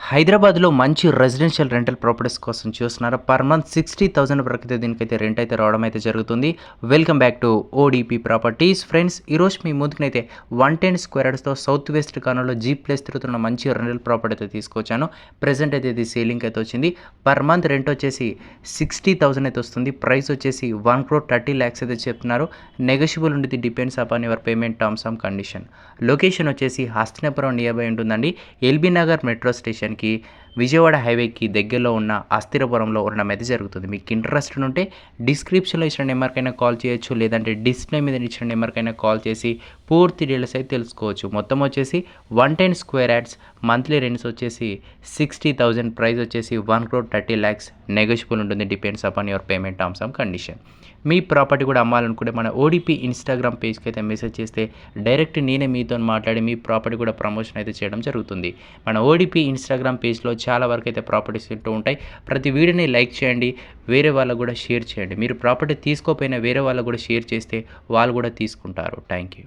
హైదరాబాద్లో మంచి residential rental properties కోసం చూస్తున్నారా? పర్ మంత్ 60,000 వరకైతే దీనికైతే రెంట్ అయితే రావడం అయితే జరుగుతుంది. Welcome back to ODP properties. Friends, ఈరోజు మీ ముందుకైతే 110 స్క్వేర్ యార్డ్స్తో సౌత్ వెస్ట్ కార్నర్లో జీ ప్లేస్ తిరుగుతున్న మంచి రెంటల్ ప్రాపర్టీ అయితే తీసుకొచ్చాను. ప్రెజెంట్ అయితే ఇది సేలింగ్ అయితే వచ్చింది. పర్ మంత్ రెంట్ వచ్చేసి 60,000 అయితే వస్తుంది. ప్రైస్ వచ్చేసి 1,30,00,000 అయితే చెప్తున్నారు. నెగోషియబుల్ ఉండేది, depends upon your payment terms and condition. Location వచ్చేసి హస్తినాపురం నియర్ బై ఉంటుందండి. ఎల్బీ నగర్ మెట్రో స్టేషన్కి, విజయవాడ హైవేకి దగ్గరలో ఉన్న అస్థిరపురంలో ఉండడం అయితే జరుగుతుంది. మీకు ఇంట్రెస్ట్ ఉంటే డిస్క్రిప్షన్లో ఇచ్చిన నెంబర్కైనా కాల్ చేయొచ్చు, లేదంటే డిస్ప్లే మీద ఇచ్చిన నెంబర్కైనా కాల్ చేసి పూర్తి డీటెయిల్స్ అయితే తెలుసుకోవచ్చు. మొత్తం వచ్చేసి 110 స్క్వేర్ యార్డ్స్, మంత్లీ రెంట్స్ వచ్చేసి 60,000, ప్రైస్ వచ్చేసి 1,30,00,000. నెగోషియబుల్ ఉంటుంది, depends upon your payment terms and condition. Me property కూడా అమ్మాలనుకుంటే మన ఓడిపి ఇన్స్టాగ్రామ్ పేజ్కి అయితే మెసేజ్ చేస్తే డైరెక్ట్ నేనే మీతో మాట్లాడి మీ ప్రాపర్టీ కూడా ప్రమోషన్ అయితే చేయడం జరుగుతుంది. మన ఓడిపి ఇన్స్టాగ్రామ్ పేజ్లో చాలా వరకు అయితే ప్రాపర్టీస్ ఉంటూ ఉంటాయి. ప్రతి వీడియోని లైక్ చేయండి, వేరే వాళ్ళకు కూడా షేర్ చేయండి. మీరు ప్రాపర్టీ తీసుకోకపోయినా వేరే వాళ్ళకు కూడా షేర్ చేస్తే వాళ్ళు కూడా తీసుకుంటారు. Thank you.